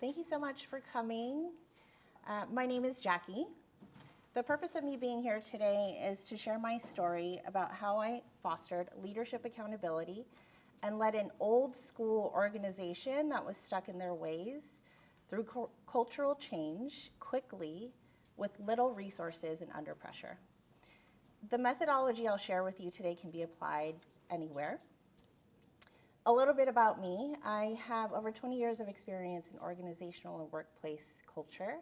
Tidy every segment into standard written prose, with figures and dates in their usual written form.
Thank you so much for coming. My name is Jackie. The purpose of me being here today is to share my story about how I fostered leadership accountability and led an old school organization that was stuck in their ways through cultural change quickly with little resources and under pressure. The methodology I'll share with you today can be applied anywhere. A little bit about me. I have over 20 years of experience in organizational and workplace culture.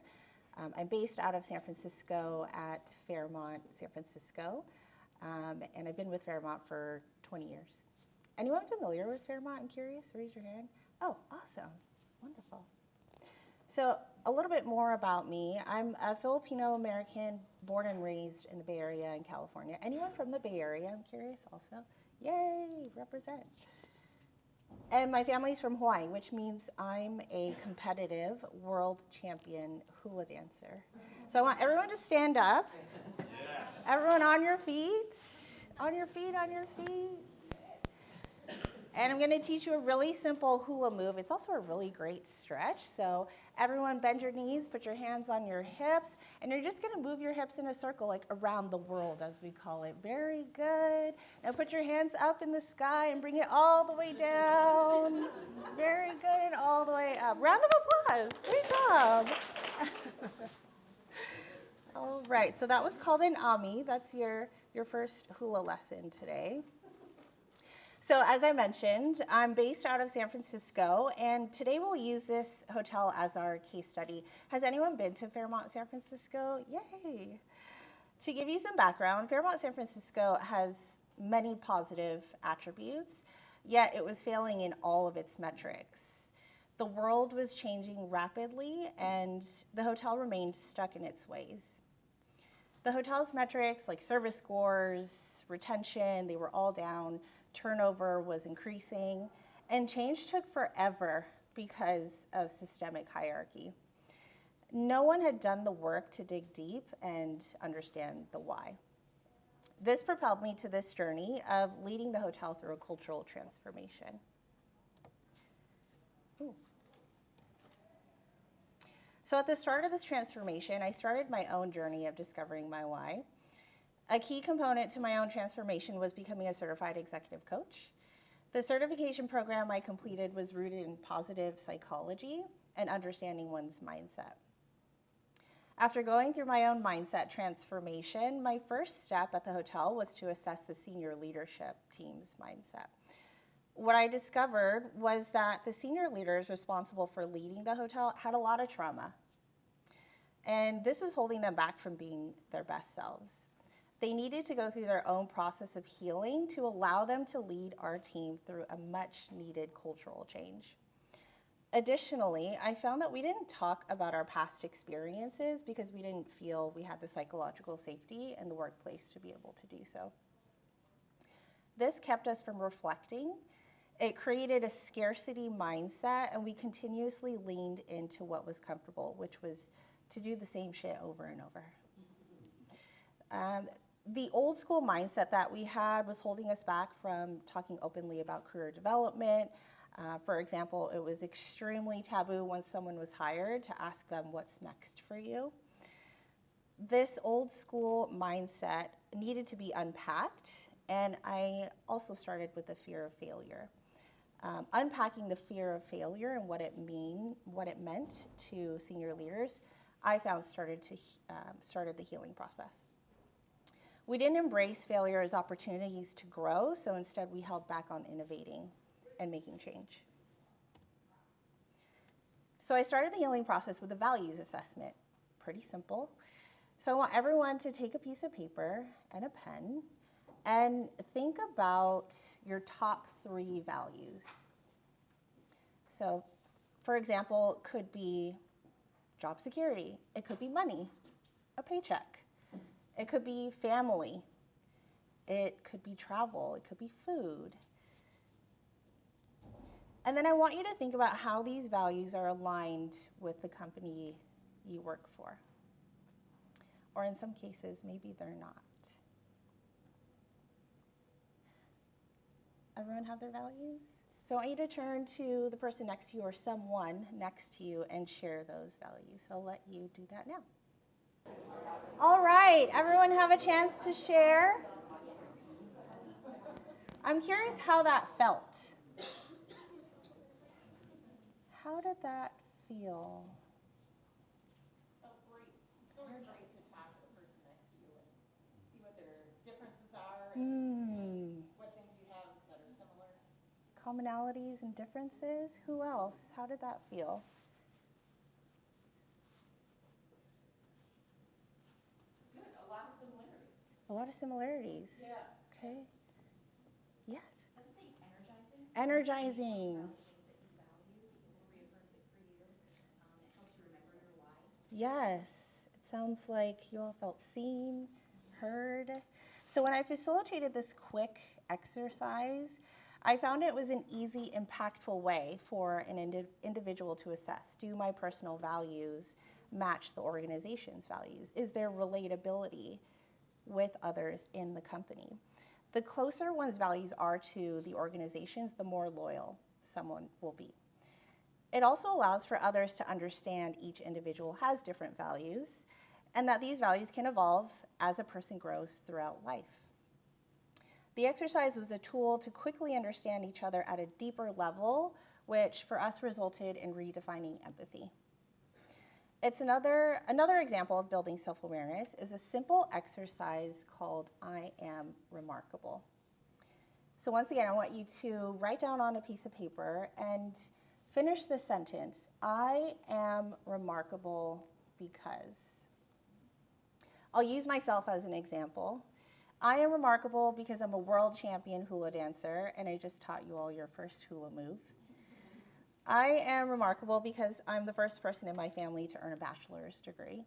I'm based out of San Francisco at Fairmont, San Francisco, and I've been with Fairmont for 20 years. Anyone familiar with Fairmont? I'm curious, raise your hand. Oh, awesome, wonderful. So a little bit more about me. I'm a Filipino-American, born and raised in the Bay Area in California. Anyone from the Bay Area, I'm curious also? Yay, represent. And my family's from Hawaii, which means I'm a competitive world champion hula dancer. So I want everyone to stand up. Yes. Everyone on your feet, on your feet, on your feet. And I'm going to teach you a really simple hula move. It's also a really great stretch. So everyone bend your knees, put your hands on your hips, and you're just going to move your hips in a circle, like around the world, as we call it. Very good. Now put your hands up in the sky and bring it all the way down. Very good, and all the way up. Round of applause. Great job. All right, so that was called an ami. That's your first hula lesson today. So as I mentioned, I'm based out of San Francisco, and today we'll use this hotel as our case study. Has anyone been to Fairmont, San Francisco? Yay! To give you some background, Fairmont, San Francisco has many positive attributes, yet it was failing in all of its metrics. The world was changing rapidly, and the hotel remained stuck in its ways. The hotel's metrics, like service scores, retention, they were all down. Turnover was increasing, and change took forever because of systemic hierarchy. No one had done the work to dig deep and understand the why. This propelled me to this journey of leading the hotel through a cultural transformation. Ooh. So at the start of this transformation, I started my own journey of discovering my why. A key component to my own transformation was becoming a certified executive coach. The certification program I completed was rooted in positive psychology and understanding one's mindset. After going through my own mindset transformation, my first step at the hotel was to assess the senior leadership team's mindset. What I discovered was that the senior leaders responsible for leading the hotel had a lot of trauma, and this was holding them back from being their best selves. They needed to go through their own process of healing to allow them to lead our team through a much needed cultural change. Additionally, I found that we didn't talk about our past experiences because we didn't feel we had the psychological safety in the workplace to be able to do so. This kept us from reflecting. It created a scarcity mindset, and we continuously leaned into what was comfortable, which was to do the same shit over and over. The old school mindset that we had was holding us back from talking openly about career development. For example, it was extremely taboo once someone was hired to ask them what's next for you. This old school mindset needed to be unpacked, and I also started with the fear of failure. Unpacking the fear of failure and what it meant to senior leaders, I found started the healing process. We didn't embrace failure as opportunities to grow, so instead we held back on innovating and making change. So I started the healing process with a values assessment. Pretty simple. So I want everyone to take a piece of paper and a pen and think about your top 3 values. So, for example, it could be job security. It could be money, a paycheck. It could be family. It could be travel. It could be food. And then I want you to think about how these values are aligned with the company you work for. Or in some cases, maybe they're not. Everyone have their values? So I want you to turn to the person next to you or someone next to you and share those values. So I'll let you do that now. All right, everyone have a chance to share. I'm curious how that felt. How did that feel? Felt great. It's always great to talk to the person next to you and see what their differences are and what things you have that are similar. Commonalities and differences. Who else? How did that feel? Good. A lot of similarities. A lot of similarities. Yeah. Okay. Yes. I would say it's energizing. Energizing. About the things that you value because it reaffirms it for you. It helps you remember your why. Yes. It sounds like you all felt seen, heard. So when I facilitated this quick exercise, I found it was an easy, impactful way for an individual to assess. Do my personal values match the organization's values? Is there relatability with others in the company? The closer one's values are to the organization's, the more loyal someone will be. It also allows for others to understand each individual has different values and that these values can evolve as a person grows throughout life. The exercise was a tool to quickly understand each other at a deeper level, which for us resulted in redefining empathy. It's another example of building self-awareness is a simple exercise called I am remarkable. So once again, I want you to write down on a piece of paper and finish the sentence, I am remarkable because. I'll use myself as an example. I am remarkable because I'm a world champion hula dancer, and I just taught you all your first hula move. I am remarkable because I'm the first person in my family to earn a bachelor's degree.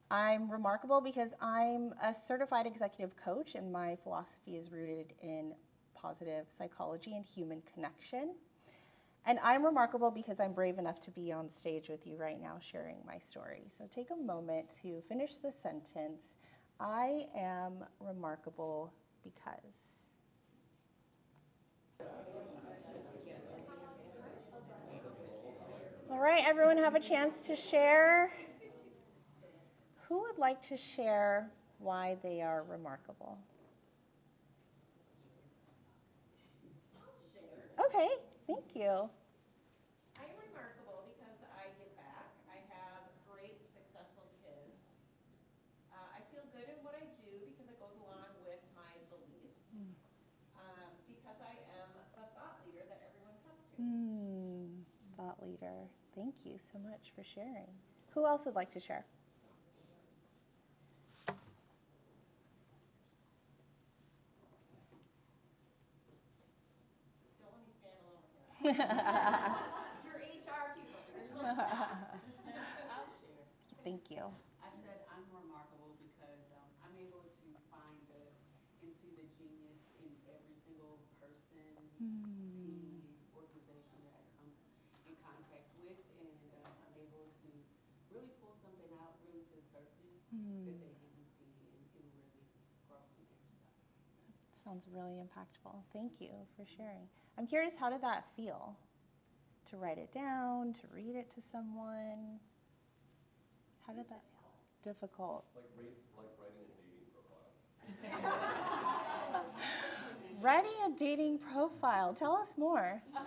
I'm remarkable because I'm a certified executive coach, and my philosophy is rooted in positive psychology and human connection. And I'm remarkable because I'm brave enough to be on stage with you right now sharing my story. So take a moment to finish the sentence, I am remarkable because. All right, everyone have a chance to share. Who would like to share why they are remarkable? Okay, thank you. I am remarkable because I give back. I have great, successful kids. I feel good in what I do because it goes along with my beliefs. Because I am the thought leader that everyone comes to. Thought leader. Thank you so much for sharing. Who else would like to share? Don't let me stand alone here. Your HR people. I'll share. Thank you. I said I'm remarkable because I'm able to find and see the genius in every single person, team, organization that I come in contact with, and I'm able to really pull something out really to the surface that they didn't see and really grow from there. So. Sounds really impactful. Thank you for sharing. I'm curious, how did that feel? To write it down, to read it to someone? How did that feel? Difficult. Like writing a dating profile. Writing a dating profile. Tell us more. I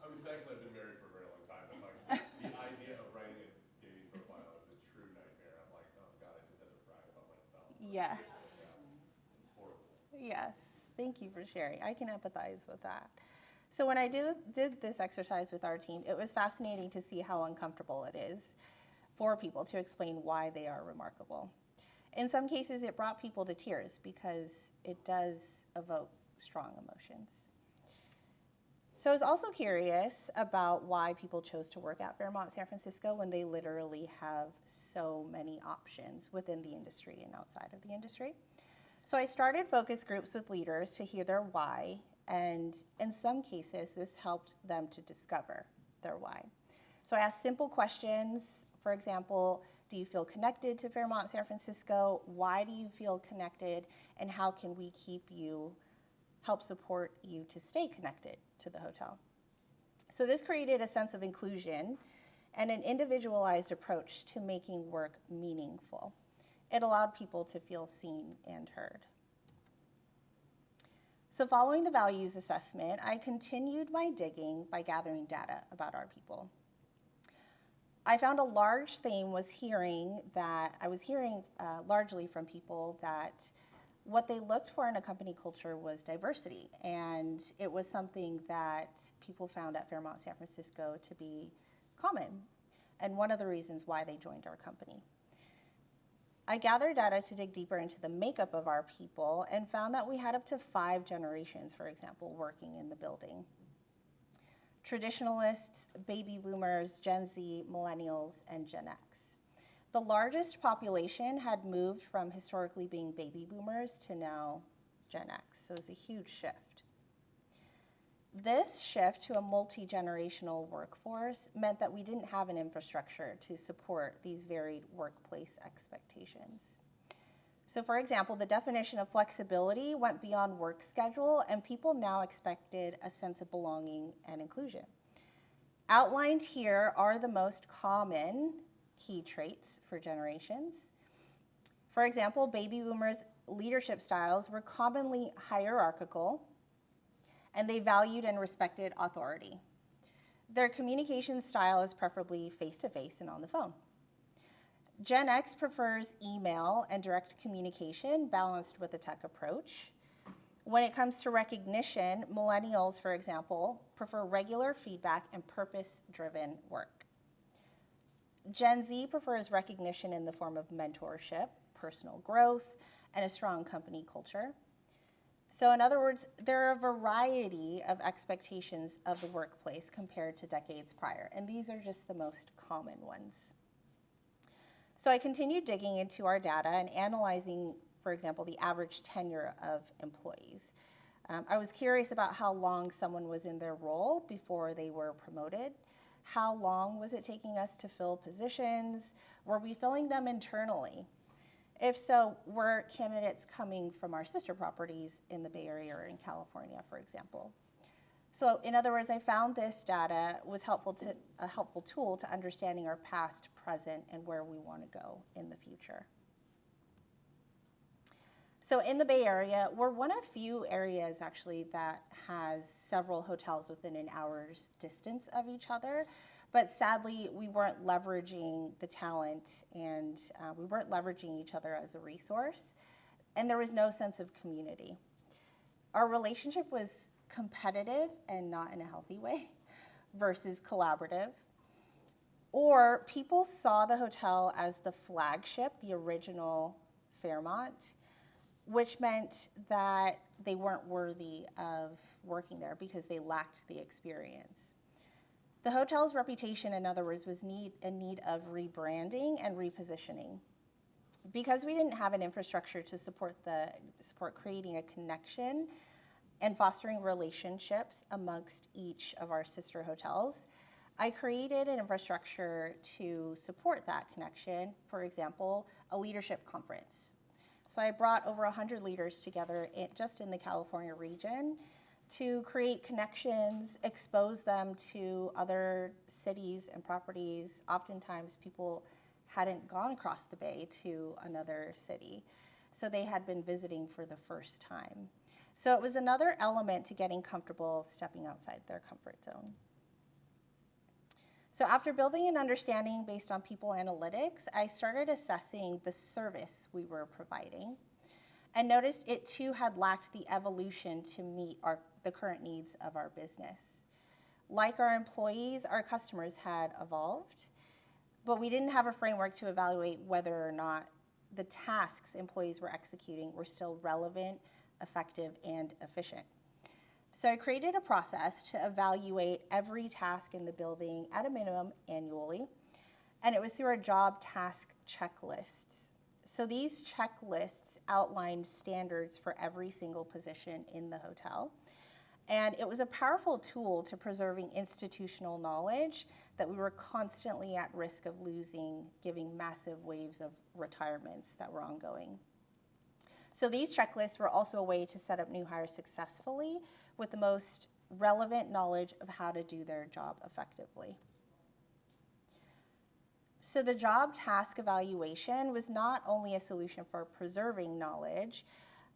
mean, thankfully I've been married for a very long time, but like the idea of writing a dating profile is a true nightmare. I'm like, oh God, I just have to brag about myself. Yes. Yeah, horrible. Yes. Thank you for sharing. I can empathize with that. So when I did this exercise with our team, it was fascinating to see how uncomfortable it is for people to explain why they are remarkable. In some cases, it brought people to tears because it does evoke strong emotions. So I was also curious about why people chose to work at Fairmont San Francisco when they literally have so many options within the industry and outside of the industry. So I started focus groups with leaders to hear their why, and in some cases, this helped them to discover their why. So I asked simple questions. For example, do you feel connected to Fairmont San Francisco? Why do you feel connected? And how can we keep you help support you to stay connected to the hotel. So this created a sense of inclusion and an individualized approach to making work meaningful. It allowed people to feel seen and heard. So following the values assessment, I continued my digging by gathering data about our people. I found a large theme was I was hearing largely from people that what they looked for in a company culture was diversity, and it was something that people found at Fairmont San Francisco to be common, and one of the reasons why they joined our company. I gathered data to dig deeper into the makeup of our people and found that we had up to 5 generations, for example, working in the building. Traditionalists, baby boomers, Gen Z, millennials, and Gen X. The largest population had moved from historically being baby boomers to now Gen X, so it was a huge shift. This shift to a multi-generational workforce meant that we didn't have an infrastructure to support these varied workplace expectations. So for example, the definition of flexibility went beyond work schedule, and people now expected a sense of belonging and inclusion. Outlined here are the most common key traits for generations. For example, baby boomers' leadership styles were commonly hierarchical, and they valued and respected authority. Their communication style is preferably face-to-face and on the phone. Gen X prefers email and direct communication balanced with a tech approach. When it comes to recognition, millennials, for example, prefer regular feedback and purpose-driven work. Gen Z prefers recognition in the form of mentorship, personal growth, and a strong company culture. So in other words, there are a variety of expectations of the workplace compared to decades prior, and these are just the most common ones. So I continued digging into our data and analyzing, for example, the average tenure of employees. I was curious about how long someone was in their role before they were promoted. How long was it taking us to fill positions? Were we filling them internally? If so, were candidates coming from our sister properties in the Bay Area or in California, for example? So in other words, I found this data was a helpful tool to understanding our past, present, and where we want to go in the future. So in the Bay Area, we're one of few areas actually that has several hotels within an hour's distance of each other. But sadly, we weren't leveraging the talent, and we weren't leveraging each other as a resource, and there was no sense of community. Our relationship was competitive and not in a healthy way versus collaborative. Or people saw the hotel as the flagship, the original Fairmont, which meant that they weren't worthy of working there because they lacked the experience. The hotel's reputation, in other words, was in need of rebranding and repositioning. Because we didn't have an infrastructure to support creating a connection and fostering relationships amongst each of our sister hotels, I created an infrastructure to support that connection. For example, a leadership conference. So I brought over 100 leaders together just in the California region to create connections, expose them to other cities and properties. Oftentimes people hadn't gone across the bay to another city, so they had been visiting for the first time. So it was another element to getting comfortable stepping outside their comfort zone. So after building an understanding based on people analytics, I started assessing the service we were providing and noticed it too had lacked the evolution to meet the current needs of our business. Like our employees, our customers had evolved, but we didn't have a framework to evaluate whether or not the tasks employees were executing were still relevant, effective, and efficient. So I created a process to evaluate every task in the building at a minimum annually, and it was through our job task checklists. So these checklists outlined standards for every single position in the hotel, and it was a powerful tool to preserving institutional knowledge that we were constantly at risk of losing, giving massive waves of retirements that were ongoing. So these checklists were also a way to set up new hires successfully with the most relevant knowledge of how to do their job effectively. So the job task evaluation was not only a solution for preserving knowledge,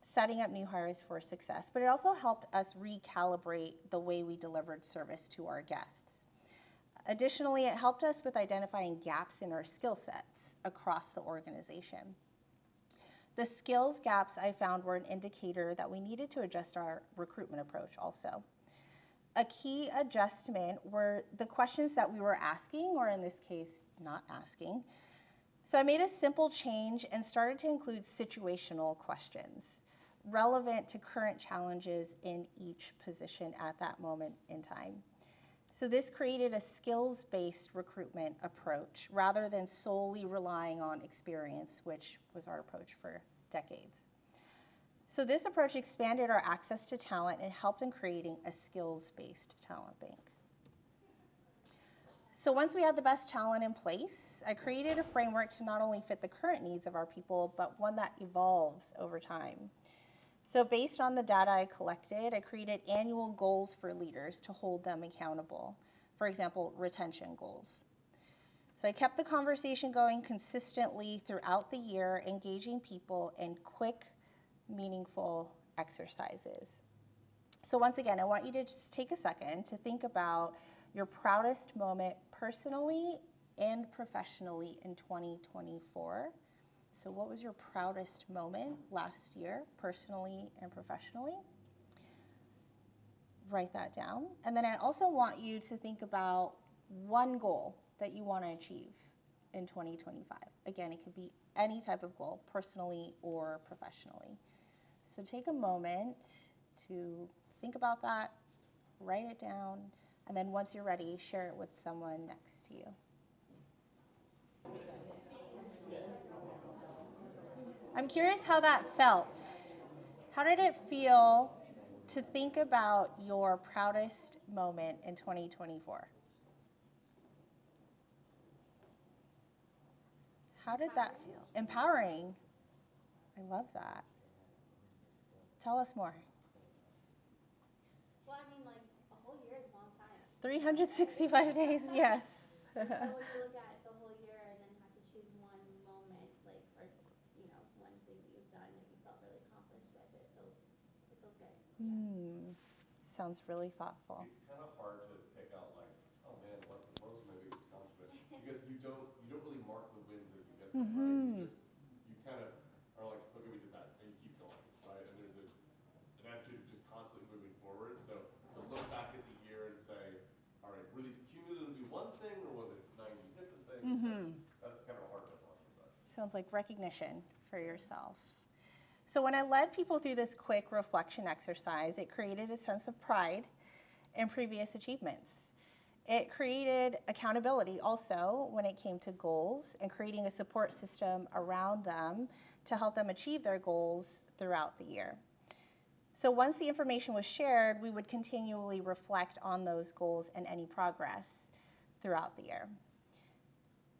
setting up new hires for success, but it also helped us recalibrate the way we delivered service to our guests. Additionally, it helped us with identifying gaps in our skill sets across the organization. The skills gaps I found were an indicator that we needed to adjust our recruitment approach also. A key adjustment were the questions that we were asking, or in this case, not asking. So I made a simple change and started to include situational questions relevant to current challenges in each position at that moment in time. So this created a skills-based recruitment approach rather than solely relying on experience, which was our approach for decades. So this approach expanded our access to talent and helped in creating a skills-based talent bank. So once we had the best talent in place, I created a framework to not only fit the current needs of our people, but one that evolves over time. So based on the data I collected, I created annual goals for leaders to hold them accountable. For example, retention goals. So I kept the conversation going consistently throughout the year, engaging people in quick, meaningful exercises. So once again, I want you to just take a second to think about your proudest moment personally and professionally in 2024. So what was your proudest moment last year, personally and professionally? Write that down. And then I also want you to think about one goal that you want to achieve in 2025. Again, it could be any type of goal, personally or professionally. So take a moment to think about that, write it down, and then once you're ready, share it with someone next to you. I'm curious how that felt. How did it feel to think about your proudest moment in 2024? How did that feel? Empowering. I love that. Tell us more. Well, I mean, like, a whole year is a long time. 365 days, yes. And so when you look at the whole year and then have to choose one moment, like, or, you know, one thing that you've done and you felt really accomplished with, it feels good. Sounds really thoughtful. It's kind of hard to pick out like, oh man, what was my biggest accomplishment? Because you don't really mark the wins as you get them, right? You kind of are like, okay, we did that, and you keep going, right? And there's an attitude of just constantly moving forward. So to look back at the year and say, all right, were these cumulatively one thing, or was it 90 different things? That's kind of a hard one. Sounds like recognition for yourself. So when I led people through this quick reflection exercise, it created a sense of pride in previous achievements. It created accountability also when it came to goals and creating a support system around them to help them achieve their goals throughout the year. So once the information was shared, we would continually reflect on those goals and any progress throughout the year.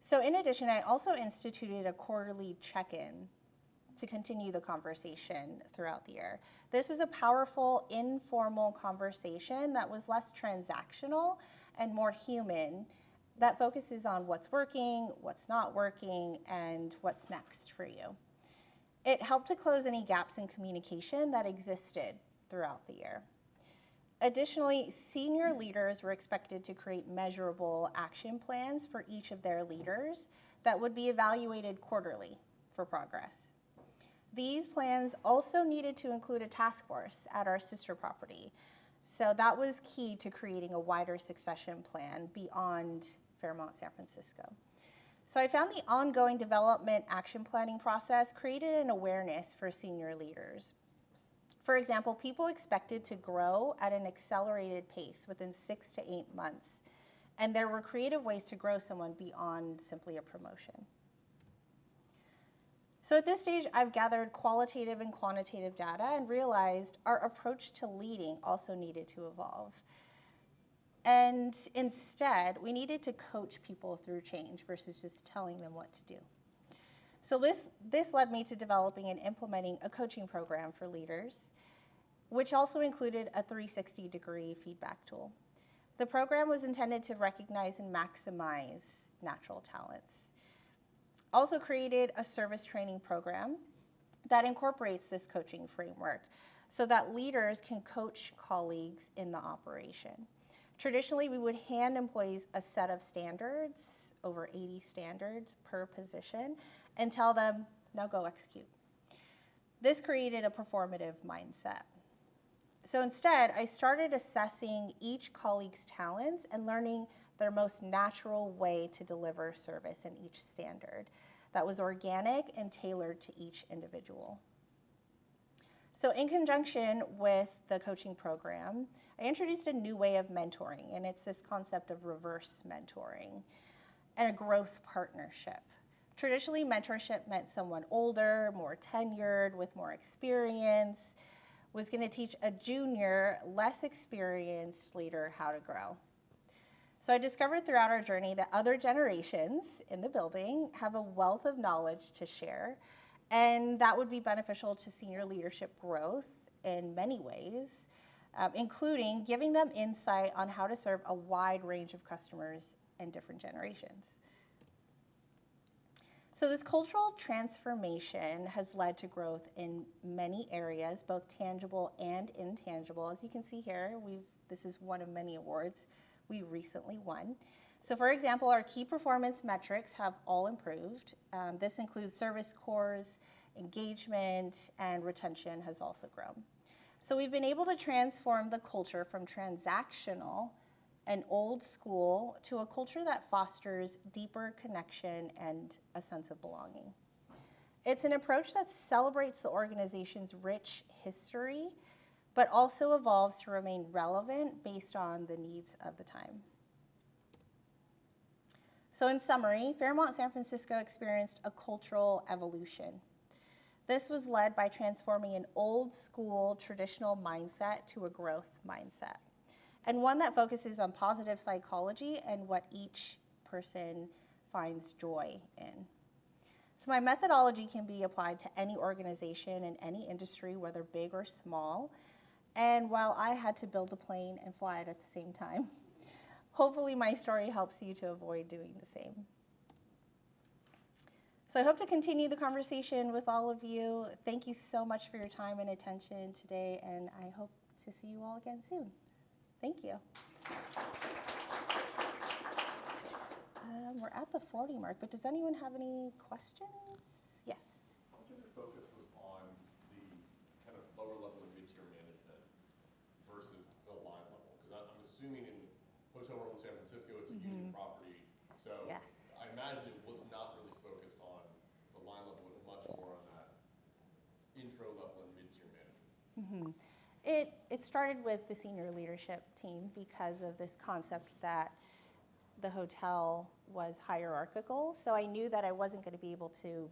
So in addition, I also instituted a quarterly check-in to continue the conversation throughout the year. This was a powerful, informal conversation that was less transactional and more human, that focuses on what's working, what's not working, and what's next for you. It helped to close any gaps in communication that existed throughout the year. Additionally, senior leaders were expected to create measurable action plans for each of their leaders that would be evaluated quarterly for progress. These plans also needed to include a task force at our sister property. So that was key to creating a wider succession plan beyond Fairmont, San Francisco. So I found the ongoing development action planning process created an awareness for senior leaders. For example, people expected to grow at an accelerated pace within 6 to 8 months, and there were creative ways to grow someone beyond simply a promotion. So at this stage, I've gathered qualitative and quantitative data and realized our approach to leading also needed to evolve. And instead, we needed to coach people through change versus just telling them what to do. So this led me to developing and implementing a coaching program for leaders, which also included a 360-degree feedback tool. The program was intended to recognize and maximize natural talents. Also created a service training program that incorporates this coaching framework so that leaders can coach colleagues in the operation. Traditionally, we would hand employees a set of standards, over 80 standards per position, and tell them, now go execute. This created a performative mindset. So instead, I started assessing each colleague's talents and learning their most natural way to deliver service in each standard that was organic and tailored to each individual. So in conjunction with the coaching program, I introduced a new way of mentoring, and it's this concept of reverse mentoring and a growth partnership. Traditionally, mentorship meant someone older, more tenured, with more experience, was going to teach a junior, less experienced leader how to grow. So I discovered throughout our journey that other generations in the building have a wealth of knowledge to share, and that would be beneficial to senior leadership growth in many ways, including giving them insight on how to serve a wide range of customers and different generations. So this cultural transformation has led to growth in many areas, both tangible and intangible. As you can see here, this is one of many awards we recently won. So for example, our key performance metrics have all improved. This includes service scores, engagement, and retention has also grown. So we've been able to transform the culture from transactional and old school to a culture that fosters deeper connection and a sense of belonging. It's an approach that celebrates the organization's rich history, but also evolves to remain relevant based on the needs of the time. So in summary, Fairmont San Francisco experienced a cultural evolution. This was led by transforming an old school traditional mindset to a growth mindset, and one that focuses on positive psychology and what each person finds joy in. So my methodology can be applied to any organization in any industry, whether big or small. And while I had to build the plane and fly it at the same time, hopefully my story helps you to avoid doing the same. So I hope to continue the conversation with all of you. Thank you so much for your time and attention today, and I hope to see you all again soon. Thank you. We're at the 40 mark, but does anyone have any questions? Yes. How much of your focus was on the kind of lower level and mid-tier management versus the line level? Because I'm assuming in Hotel World in San Francisco, it's a union property. So Yes. I imagine it was not really focused on the line level, but much more on that intro level and mid-tier management. It started with the senior leadership team because of this concept that the hotel was hierarchical. So I knew that I wasn't going to be able to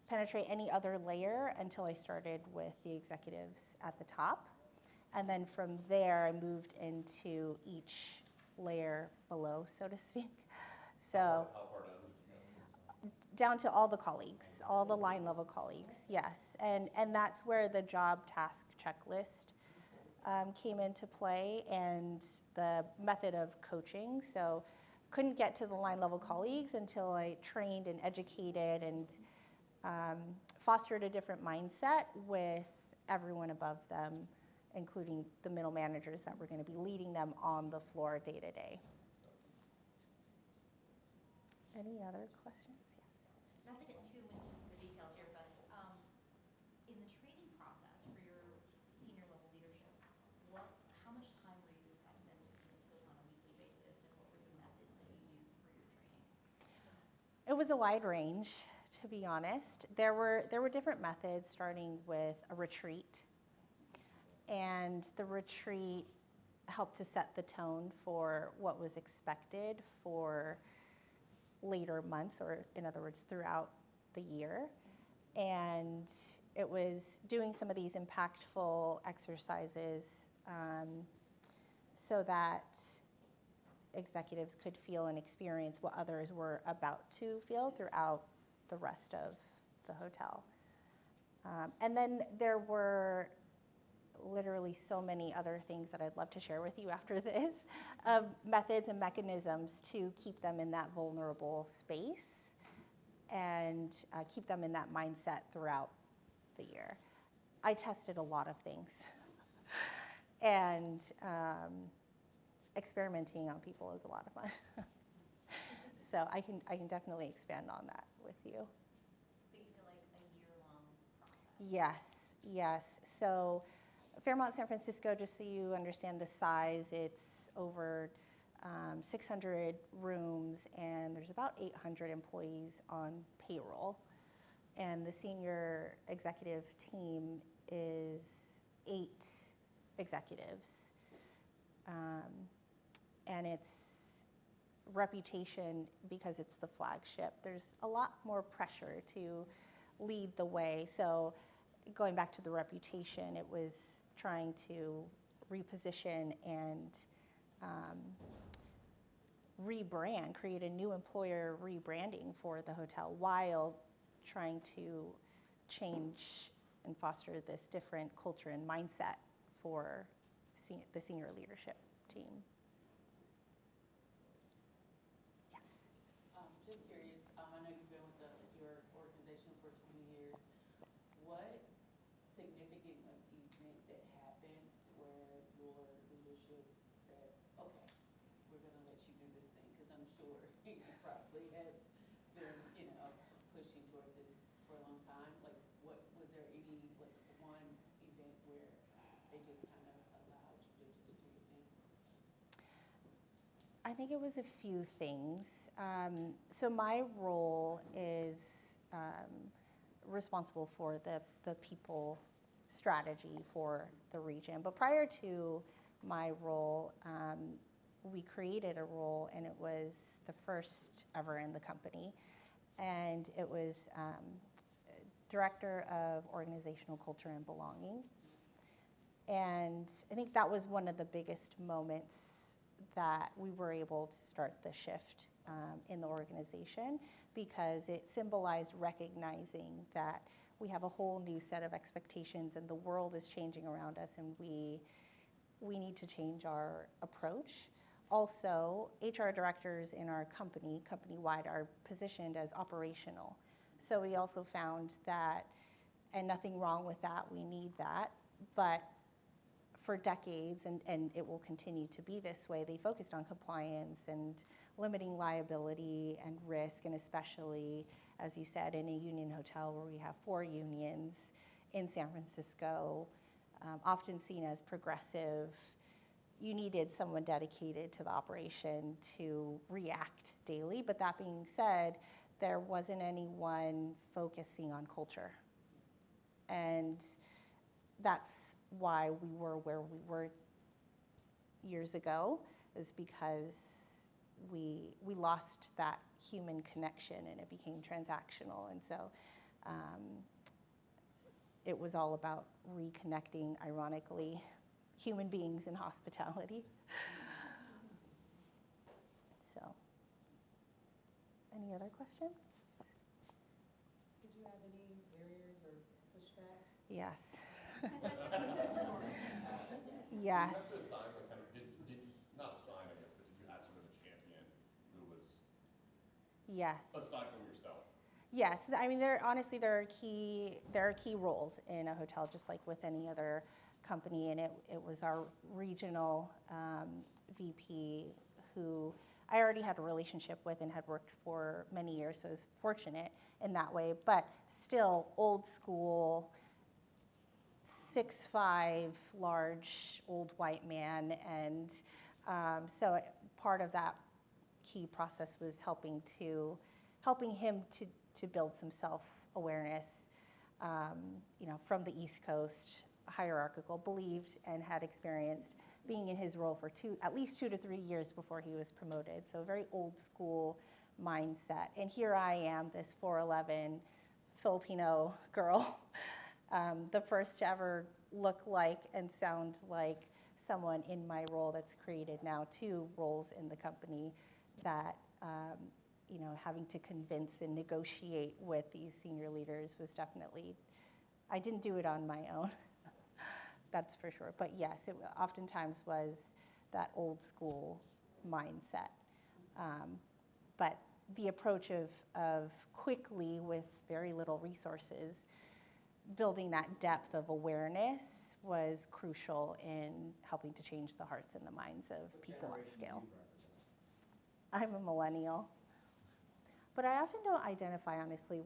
penetrate any other layer until I started with the executives at the top. And then from there, I moved into each layer below, so to speak. So How far down did you go? down to all the colleagues, all the line level colleagues, yes. And that's where the job task checklist came into play, and the method of coaching. So couldn't get to the line level colleagues until I trained and educated and fostered a different mindset with everyone above them, including the middle managers that were going to be leading them on the floor day to day. Any other questions? Yes. Not to get too much into the details here, but in the training process for your senior level leadership, how much time were you spending them to commit to this on a weekly basis, and what were the methods that you used for your training? It was a wide range, to be honest. There were different methods, starting with a retreat, and the retreat helped to set the tone for what was expected for later months, or in other words, throughout the year. And it was doing some of these impactful exercises so that executives could feel and experience what others were about to feel throughout the rest of the hotel. And then there were literally so many other things that I'd love to share with you after this, methods and mechanisms to keep them in that vulnerable space and keep them in that mindset throughout the year. I tested a lot of things. And experimenting on people is a lot of fun. So I can definitely expand on that with you. But you feel like a year-long process? Yes. So Fairmont San Francisco, just so you understand the size, it's over 600 rooms, and there's about 800 employees on payroll. And the senior executive team is 8 executives. And its reputation, because it's the flagship, there's a lot more pressure to lead the way. So going back to the reputation, it was trying to reposition and rebrand, create a new employer rebranding for the hotel while trying to change and foster this different culture and mindset for the senior leadership team. Yes. Just curious, I know you've been with your organization for 20 years. What significant event that happened where your leadership said, okay, we're going to let you do this thing? Because I'm sure you probably have been, pushing toward this for a long time. Like, was there any, one event where they just kind of allowed you to just do your thing? I think it was a few things. So my role is responsible for the people strategy for the region. But prior to my role, we created a role, and it was the first ever in the company. And it was Director of Organizational Culture and Belonging. And I think that was one of the biggest moments that we were able to start the shift in the organization, because it symbolized recognizing that we have a whole new set of expectations and the world is changing around us, and we need to change our approach. Also, HR directors in our company-wide, are positioned as operational. So we also found that, and nothing wrong with that, we need that, but for decades, and it will continue to be this way, they focused on compliance and limiting liability and risk, and especially, as you said, in a union hotel where we have 4 unions in San Francisco, often seen as progressive. You needed someone dedicated to the operation to react daily. But that being said, there wasn't anyone focusing on culture. And that's why we were where we were years ago, is because we lost that human connection and it became transactional. And so it was all about reconnecting, ironically, human beings in hospitality. So, any other questions? Did you have any barriers or pushback? Yes. Did you Yes. have to assign, not assign, I guess, but did you have sort of a champion who was, Yes. aside from yourself? Yes. I mean, there are key roles in a hotel, just like with any other company, and it was our regional VP who I already had a relationship with and had worked for many years, so I was fortunate in that way, but still old school, 6'5", large, old white man, and so part of that key process was helping him to build some self-awareness, from the East Coast, hierarchical, believed and had experienced being in his role for at least 2 to 3 years before he was promoted. So very old school mindset. And here I am, this 4'11" Filipino girl, the first to ever look like and sound like someone in my role that's created now 2 roles in the company that having to convince and negotiate with these senior leaders was definitely, I didn't do it on my own, that's for sure. But yes, it oftentimes was that old school mindset. But the approach of quickly, with very little resources, building that depth of awareness was crucial in helping to change the hearts and the minds of people at scale. I'm a millennial. But I often don't identify, honestly,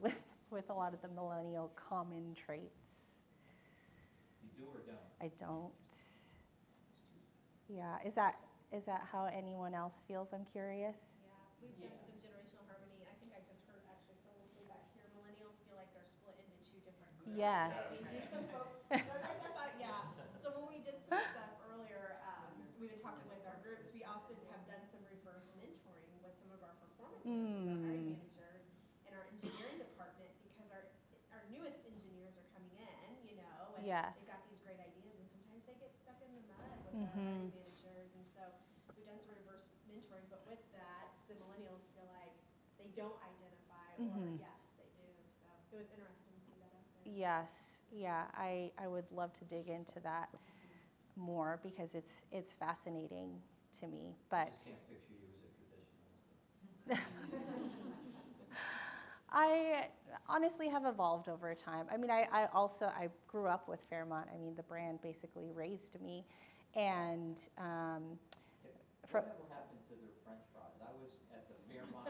with a lot of the millennial common traits. You do or don't? I don't. Yeah, is that how anyone else feels? I'm curious. Yeah, we've done some generational harmony. I think I just heard actually someone say back here, millennials feel like they're split into two different groups. Yes. Yeah. So when we did some stuff earlier, we've been talking with our groups. We also have done some reverse mentoring with some of our performance hiring managers and our engineering department, because our newest engineers are coming in, and Yes. they've got these great ideas, and sometimes they get stuck in the mud with our hiring managers. And so we've done some reverse mentoring, but with that, the millennials feel like they don't identify, or yes, they do. So it was interesting to see that up there. Yes. Yeah, I would love to dig into that more, because it's fascinating to me. But I just can't picture you as a traditionalist. I honestly have evolved over time. I mean, I grew up with Fairmont. I mean, the brand basically raised me. And Whatever happened to their French fries? I was at the Fairmont.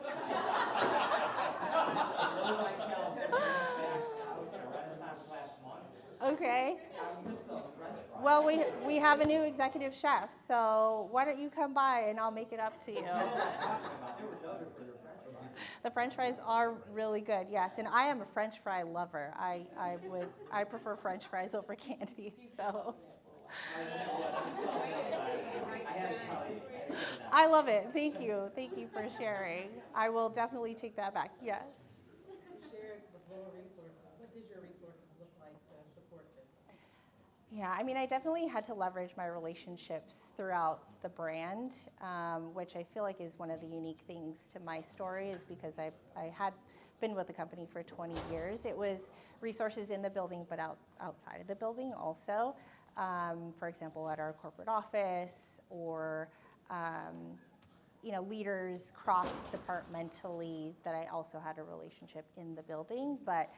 Loewe, California. I was at Renaissance last month. okay. I missed those French fries. Well, we have a new executive chef, so why don't you come by and I'll make it up to you. They were noted for their French fries. The French fries are really good, yes, and I am a French fry lover. I prefer French fries over candy. So I had to tell you. I love it. Thank you for sharing. I will definitely take that back. Yes. You shared with lower resources. What did your resources look like to support this? Yeah, I mean, I definitely had to leverage my relationships throughout the brand, which I feel like is one of the unique things to my story, is because I had been with the company for 20 years. It was resources in the building, but outside of the building also. For example, at our corporate office, or leaders cross-departmentally that I also had a relationship in the building. But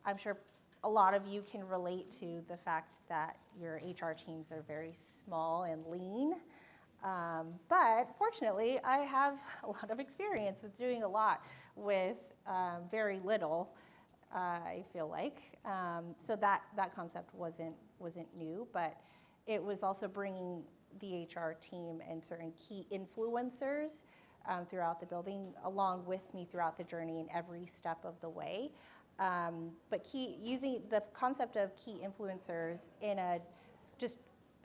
I'm sure a lot of you can relate to the fact that your HR teams are very small and lean. But fortunately, I have a lot of experience with doing a lot with very little, I feel like. So that concept wasn't new, but it was also bringing the HR team and certain key influencers throughout the building along with me throughout the journey in every step of the way. But using the concept of key influencers in just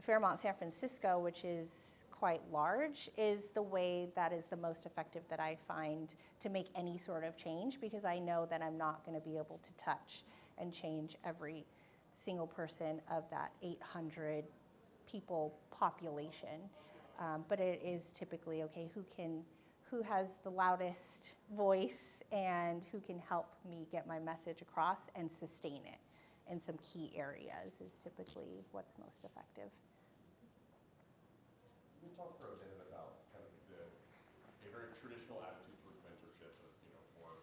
Fairmont San Francisco, which is quite large, is the way that is the most effective that I find to make any sort of change, because I know that I'm not going to be able to touch and change every single person of that 800 people population. But it is typically, okay, who has the loudest voice and who can help me get my message across and sustain it in some key areas is typically what's most effective. Can we talk for a minute about kind of a very traditional attitude towards mentorship of, more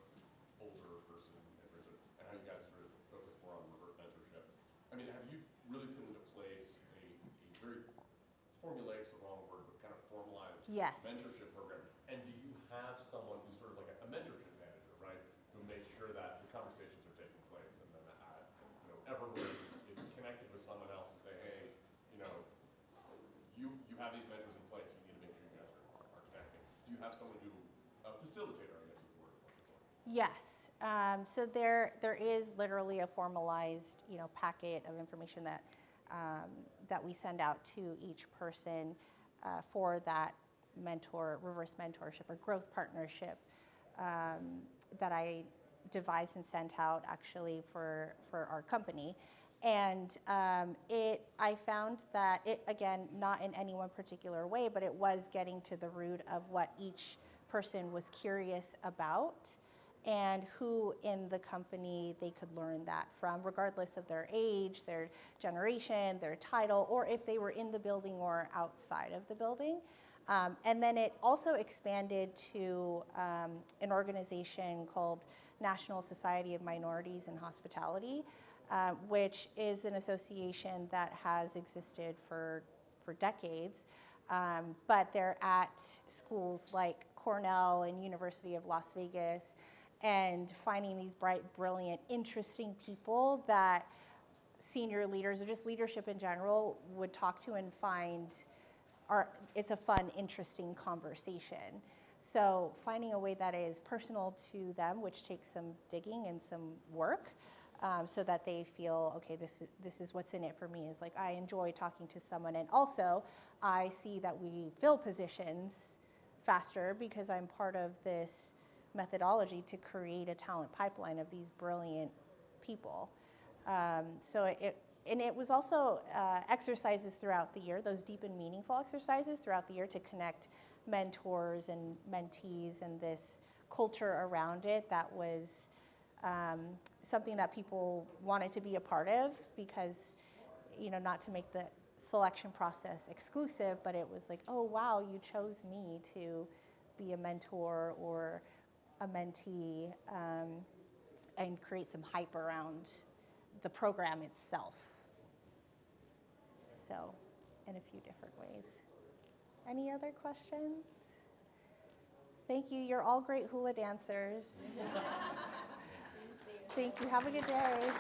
older person mentorship, and how you guys sort of focus more on reverse mentorship? I mean, have you really put into place a very formulaic is the wrong word, but kind of formalized Yes. mentorship program? And do you have someone who's sort of like a mentorship manager, right, who makes sure that the conversations are taking place, and then Everlane is connected with someone else to say, hey, you have these mentors in place. You need to make sure you guys are connecting. Do you have someone who, a facilitator, I guess is the word I'm looking for? Yes. So there is literally a formalized, packet of information that we send out to each person for that reverse mentorship or growth partnership that I devised and sent out actually for our company. And I found that it, again, not in any one particular way, but it was getting to the root of what each person was curious about, and who in the company they could learn that from, regardless of their age, their generation, their title, or if they were in the building or outside of the building. And then it also expanded to an organization called National Society of Minorities in Hospitality, which is an association that has existed for decades. But they're at schools like Cornell and University of Las Vegas, and finding these bright, brilliant, interesting people that senior leaders or just leadership in general would talk to and find it's a fun, interesting conversation. So finding a way that is personal to them, which takes some digging and some work, so that they feel, okay, this is what's in it for me, is like, I enjoy talking to someone, and also I see that we fill positions faster because I'm part of this methodology to create a talent pipeline of these brilliant people. So it was also exercises throughout the year, those deep and meaningful exercises throughout the year to connect mentors and mentees and this culture around it that was something that people wanted to be a part of, because, not to make the selection process exclusive, but it was like, oh, wow, you chose me to be a mentor or a mentee, and create some hype around the program itself. So, in a few different ways. Any other questions? Thank you. You're all great hula dancers. Thank you. Have a good day.